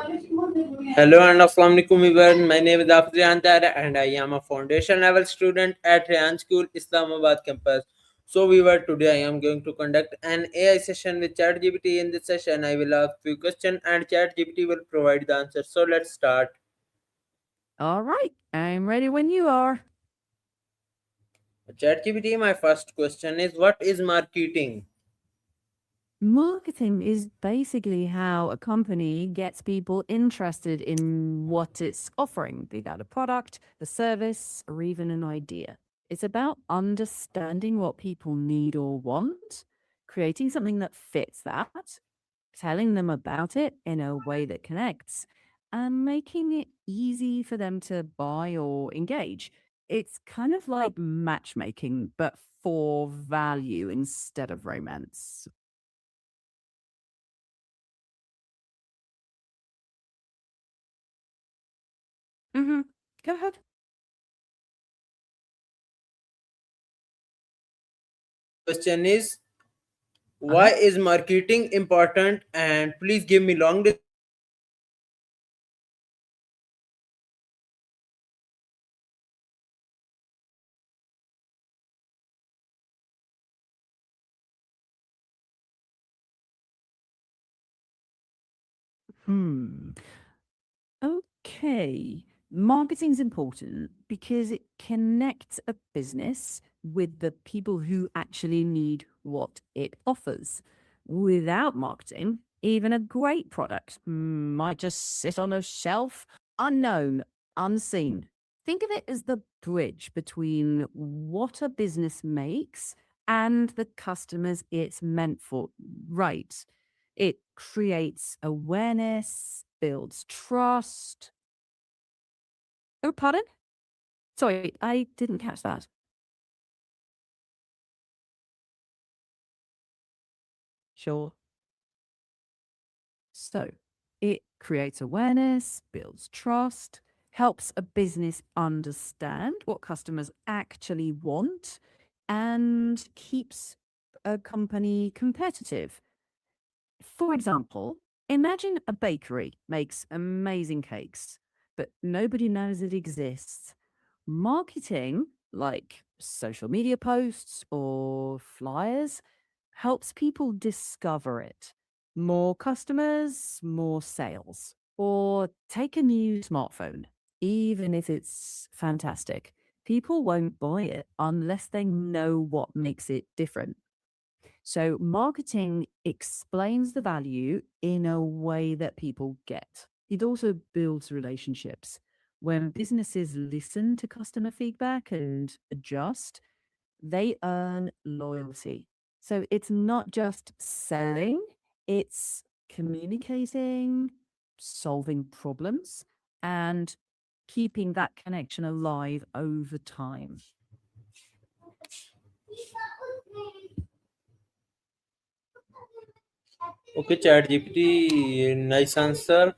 Hello and Assalamu alaikum everyone. My name is Afzan Tara and I am a foundation level student at Rayan School, Islamabad campus. So today I am going to conduct an AI session with ChatGPT. In this session, I will ask few questions and ChatGPT will provide the answers. So let's start. All right, I'm ready when you are. ChatGPT, my first question is what is marketing? Marketing is basically how a company gets people interested in what it's offering, be that a product, a service, or even an idea. It's about understanding what people need or want, creating something that fits that, telling them about it in a way that connects, and making it easy for them to buy or engage. It's kind of like matchmaking, but for value instead of romance. Mhm. Go ahead. Question is why Uh-huh. is marketing important and please give me long Hmm. Okay. Marketing's important because it connects a business with the people who actually need what it offers. Without marketing, even a great product might just sit on a shelf, unknown, unseen. Think of it as the bridge between what a business makes and the customers it's meant for. Right. It creates awareness, builds trust. Oh, pardon? Sorry, I didn't catch that. Sure. So it creates awareness, builds trust, helps a business understand what customers actually want, and keeps a company competitive. For example, imagine a bakery makes amazing cakes, but nobody knows it exists. Marketing, like social media posts or flyers, helps people discover it. More customers, more sales. Or take a new smartphone, even if it's fantastic. People won't buy it unless they know what makes it different. So, marketing explains the value in a way that people get. It also builds relationships. When businesses listen to customer feedback and adjust, they earn loyalty. So, it's not just selling, it's communicating, solving problems, and keeping that connection alive over time. Okay, ChatGPT, nice answer.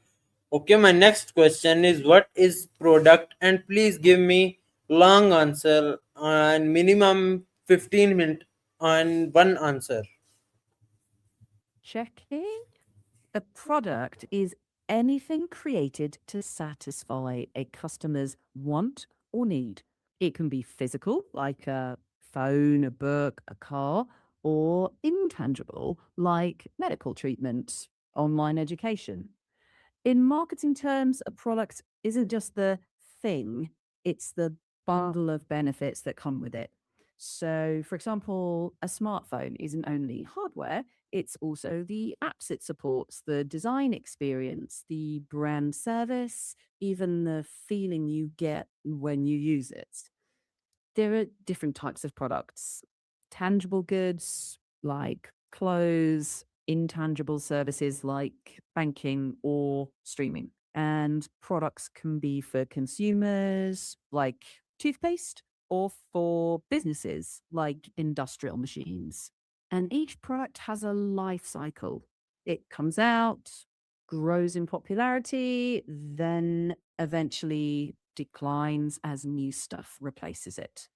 Okay, my next question is what is product and please give me long answer and minimum 15 minutes on one answer. Checking. A product is anything created to satisfy a customer's want or need. It can be physical, like a phone, a book, a car, or intangible, like medical treatment, online education. In marketing terms, a product isn't just the thing, it's the bundle of benefits that come with it. So, for example, a smartphone isn't only hardware, it's also the apps it supports, the design experience, the brand service, even the feeling you get when you use it. There are different types of products: tangible goods like clothes, intangible services like banking or streaming. And products can be for consumers like toothpaste or for businesses like industrial machines. And each product has a life cycle. It comes out, grows in popularity, then eventually declines as new stuff replaces it.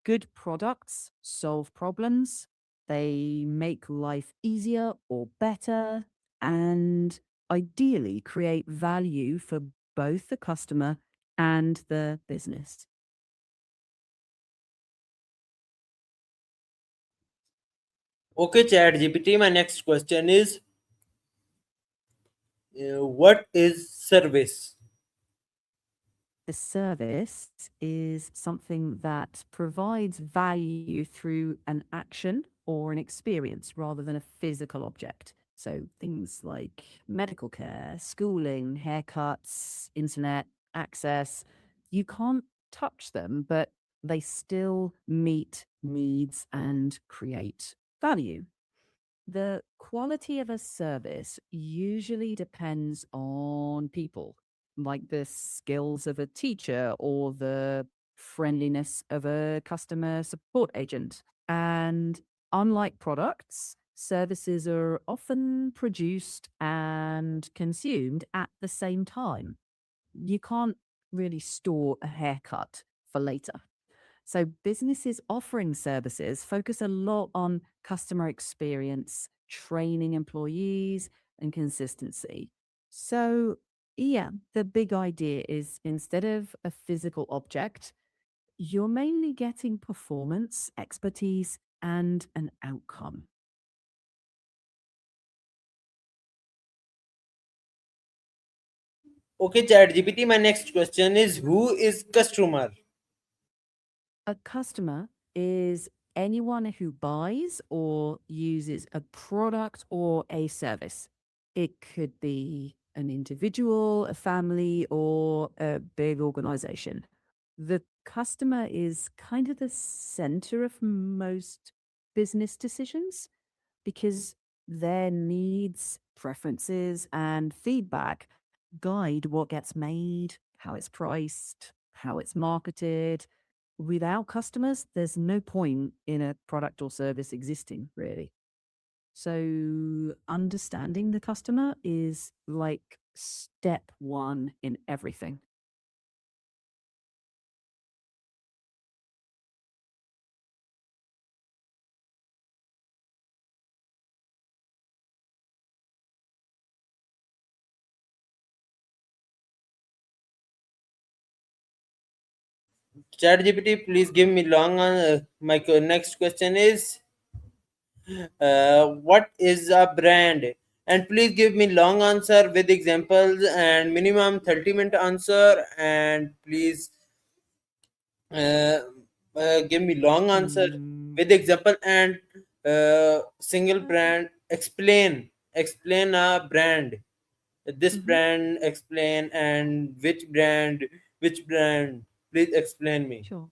Good products solve problems, they make life easier or better, and ideally create value for both the customer and the business. Okay, ChatGPT. My next question is, what is service? The service is something that provides value through an action or an experience rather than a physical object. So things like medical care, schooling, haircuts, internet access, you can't touch them, but they still meet needs and create value. The quality of a service usually depends on people, like the skills of a teacher or the friendliness of a customer support agent. And unlike products, services are often produced and consumed at the same time. You can't really store a haircut for later. So businesses offering services focus a lot on customer experience, training employees, and consistency. So, yeah, the big idea is instead of a physical object, you're mainly getting performance, expertise, and an outcome. Okay, ChatGPT. My next question is, who is customer? A customer is anyone who buys or uses a product or a service. It could be an individual, a family, or a big organization. The customer is kind of the center of most business decisions because their needs, preferences, and feedback guide what gets made, how it's priced, how it's marketed. Without customers, there's no point in a product or service existing, really. So, understanding the customer is like step one in everything. ChatGPT, please give me long. Next question is, what is a brand? And please give me long answer with examples and minimum 30-minute answer. And please uh, give me long answer Mm, with example and single brand. Explain a brand. This mhm, brand explain, and which brand. Please explain me. sure.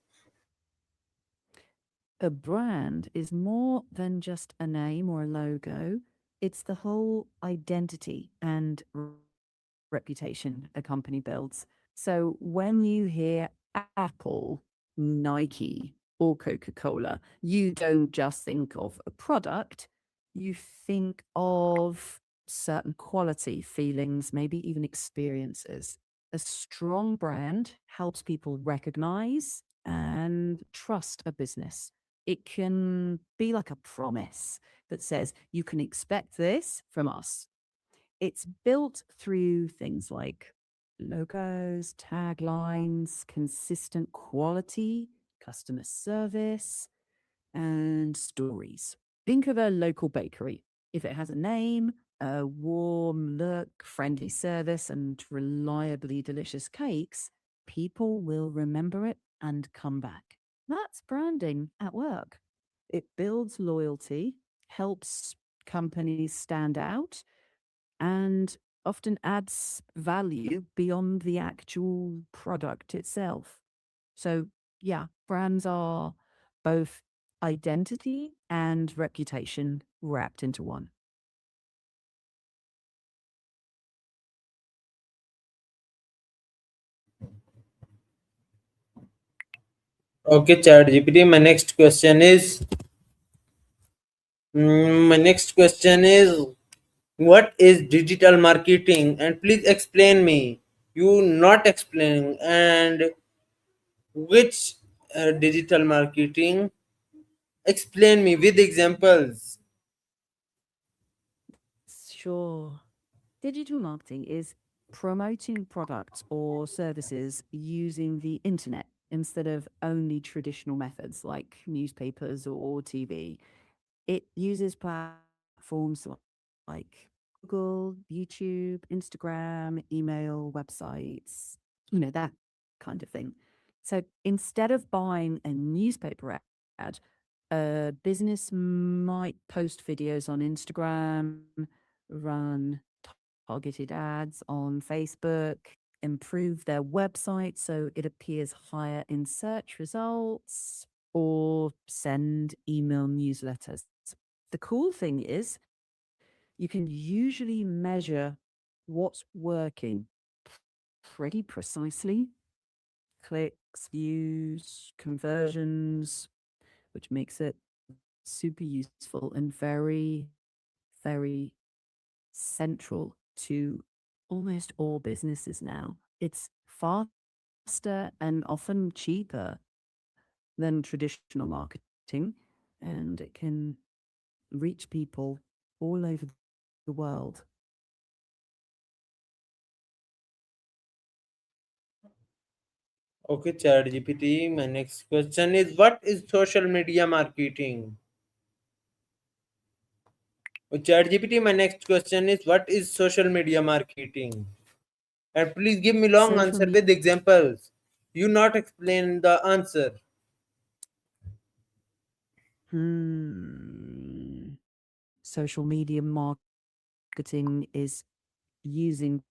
A brand is more than just a name or a logo. It's the whole identity and reputation a company builds. So when you hear Apple, Nike, or Coca Cola, you don't just think of a product, you think of certain quality, feelings, maybe even experiences. A strong brand helps people recognize and trust a business. It can be like a promise that says, you can expect this from us. It's built through things like logos, taglines, consistent quality, customer service, and stories. Think of a local bakery. If it has a name, a warm look, friendly service, and reliably delicious cakes, people will remember it and come back. That's branding at work. It builds loyalty, helps companies stand out, and often adds value beyond the actual product itself. So, yeah, brands are both identity and reputation wrapped into one. Okay, ChatGPT. My next question is, what is digital marketing? And please explain me. You not explaining, and which digital marketing? Explain me with examples. Sure. Digital marketing is promoting products or services using the internet instead of only traditional methods like newspapers or TV. It uses platforms like Google, YouTube, Instagram, email, websites, that kind of thing. So instead of buying a newspaper ad, a business might post videos on Instagram, run targeted ads on Facebook, improve their website so it appears higher in search results, or send email newsletters. The cool thing is, you can usually measure what's working pretty precisely: clicks, views, conversions, which makes it super useful and very, very central to almost all businesses now. It's faster and often cheaper than traditional marketing, and it can reach people all over the world. Okay, ChatGPT. My next question is, what is social media marketing? ChatGPT. My next question is, what is social media marketing? And please give me long Social answer media. with examples. You not explain the answer. Social media marketing is using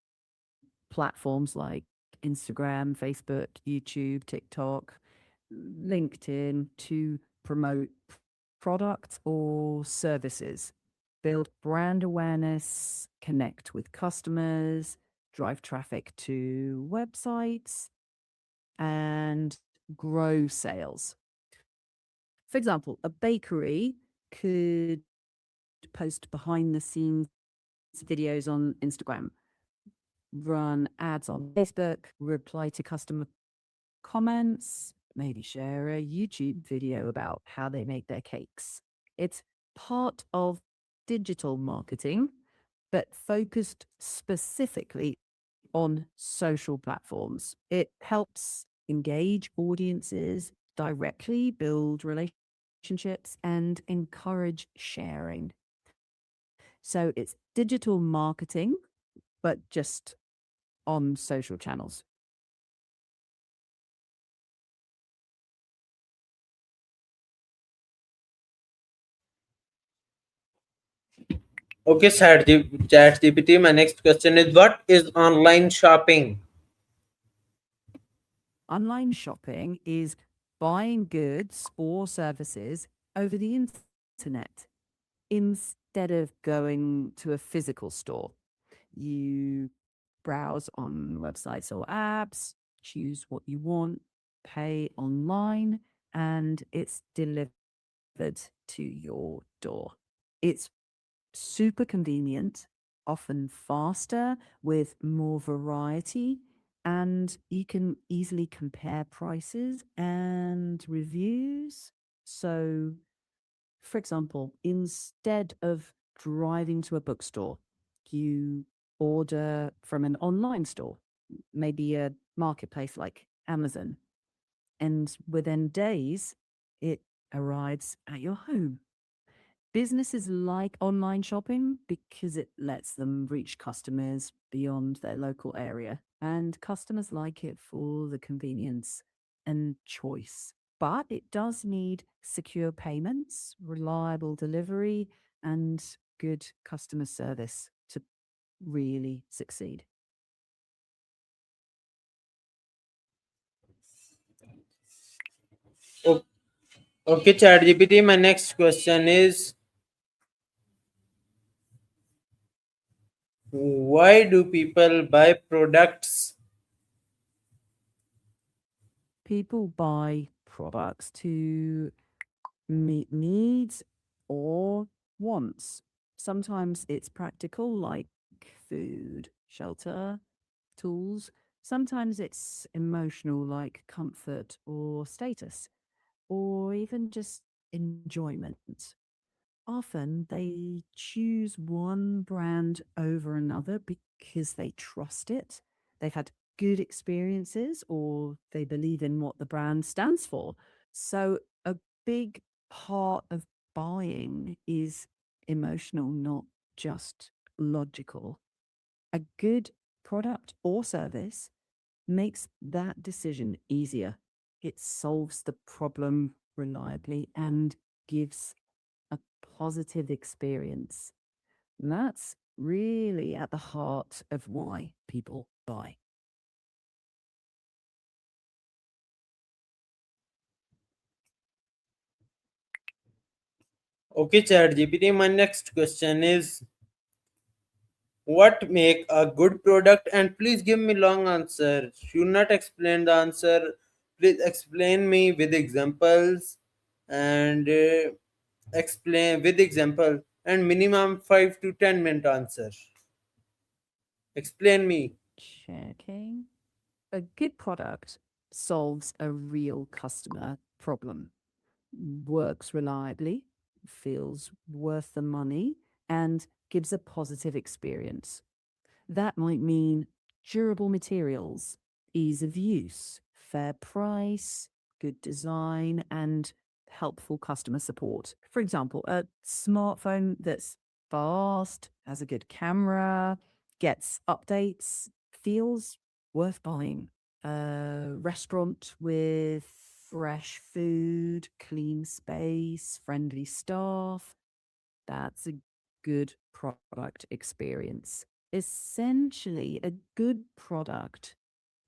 platforms like Instagram, Facebook, YouTube, TikTok, LinkedIn to promote products or services, build brand awareness, connect with customers, drive traffic to websites, and grow sales. For example, a bakery could post behind the scenes videos on Instagram, run ads on Facebook, reply to customer comments, maybe share a YouTube video about how they make their cakes. It's part of digital marketing, but focused specifically on social platforms. It helps engage audiences directly, build relationships, and encourage sharing. So it's digital marketing, but just on social channels. Okay, ChatGPT. My next question is, what is online shopping? Online shopping is buying goods or services over the internet instead of going to a physical store. You browse on websites or apps, choose what you want, pay online, and it's delivered to your door. It's super convenient, often faster, with more variety, and you can easily compare prices and reviews. So, for example, instead of driving to a bookstore, you order from an online store, maybe a marketplace like Amazon, and within days, it arrives at your home. Businesses like online shopping because it lets them reach customers beyond their local area, and customers like it for the convenience and choice. But it does need secure payments, reliable delivery, and good customer service to really succeed. O- Okay, ChatGPT. My next question is, why do people buy products? People buy products to meet needs or wants. Sometimes it's practical, like food, shelter, tools. Sometimes it's emotional, like comfort or status, or even just enjoyment. Often they choose one brand over another because they trust it. They've had good experiences or they believe in what the brand stands for. So, a big part of buying is emotional, not just logical. A good product or service makes that decision easier. It solves the problem reliably and gives a positive experience. And that's really at the heart of why people buy. Okay, ChatGPT. My next question is, what make a good product? And please give me long answer. Should not explain the answer. Please explain me with examples and explain with example and minimum 5 to 10 minute answer. Explain me. Checking. A good product solves a real customer problem, works reliably, feels worth the money, and gives a positive experience. That might mean durable materials, ease of use, fair price, good design, and helpful customer support. For example, a smartphone that's fast, has a good camera, gets updates, feels worth buying. A restaurant with fresh food, clean space, friendly staff, that's a good product experience. Essentially, a good product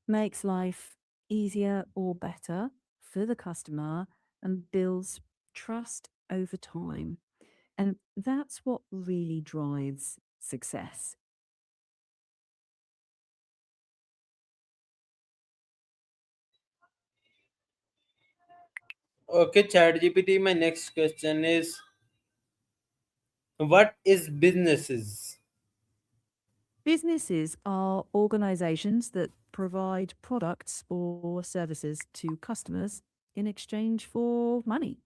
makes life easier or better for the customer and builds trust over time. And that's what really drives success. Okay, ChatGPT. My next question is, what is businesses? Businesses are organizations that provide products or services to customers in exchange for money.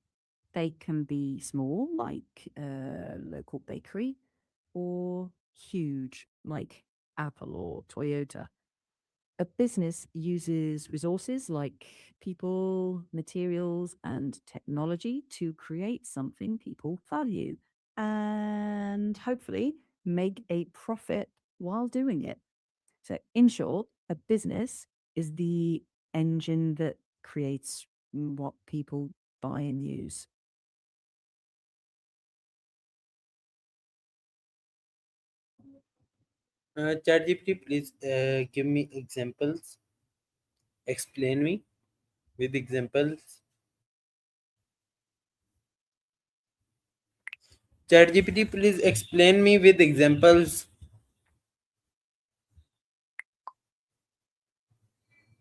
They can be small, like a local bakery, or huge, like Apple or Toyota. A business uses resources like people, materials, and technology to create something people value and hopefully make a profit while doing it. So, in short, a business is the engine that creates what people buy and use. ChatGPT, please give me examples. Explain me with examples. ChatGPT, please explain me with examples.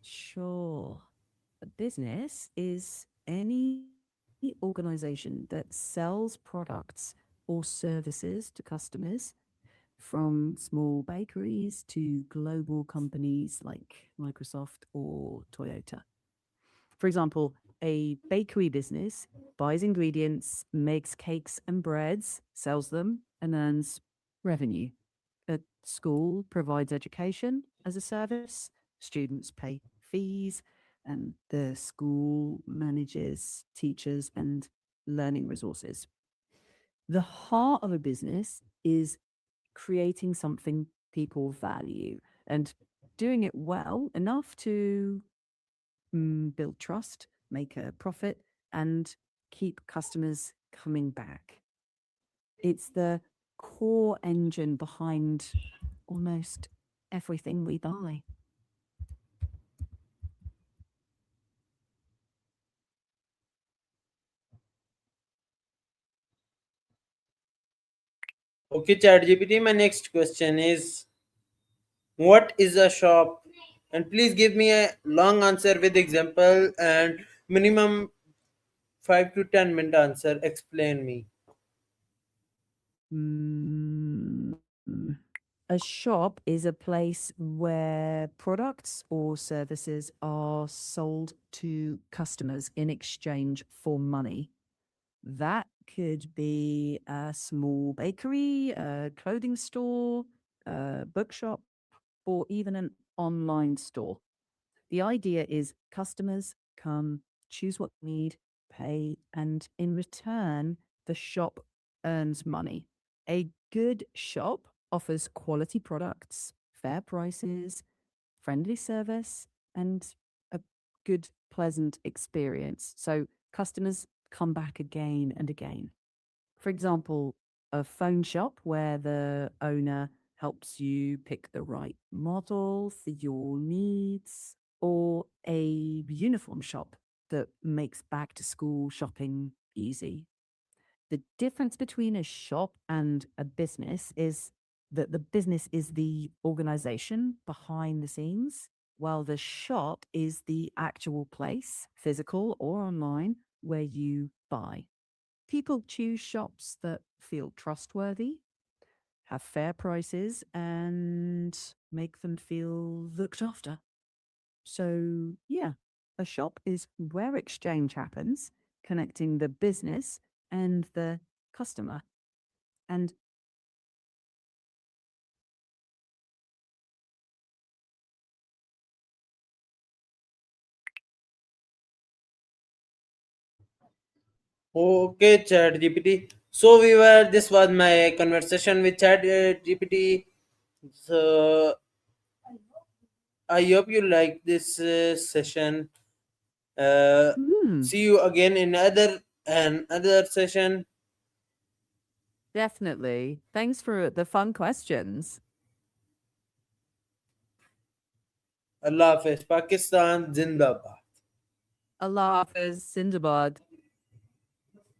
Sure. A business is any organization that sells products or services to customers, from small bakeries to global companies like Microsoft or Toyota. For example, a bakery business buys ingredients, makes cakes and breads, sells them, and earns revenue. A school provides education as a service, students pay fees, and the school manages teachers and learning resources. The heart of a business is creating something people value and doing it well enough to build trust, make a profit, and keep customers coming back. It's the core engine behind almost everything we buy. Okay, ChatGPT, my next question is, what is a shop? And please give me a long answer with example and minimum 5 to 10 minute answer. Explain me. Mm, a shop is a place where products or services are sold to customers in exchange for money. That could be a small bakery, a clothing store, a bookshop, or even an online store. The idea is customers come, choose what they need, pay, and in return, the shop earns money. A good shop offers quality products, fair prices, friendly service, and a good, pleasant experience. So customers come back again and again. For example, a phone shop where the owner helps you pick the right model for your needs, or a uniform shop that makes back to school shopping easy. The difference between a shop and a business is that the business is the organization behind the scenes, while the shop is the actual place, physical or online, where you buy. People choose shops that feel trustworthy, have fair prices, and make them feel looked after. So, yeah, a shop is where exchange happens, connecting the business and the customer. And Okay, ChatGPT. So we were. This was my conversation with ChatGPT. So I hope you like this session. Uh, mm, See you again in another session. definitely. Thanks for the fun questions. Allah Hafiz, Pakistan Zindabad. Allah Hafiz, Sindabad.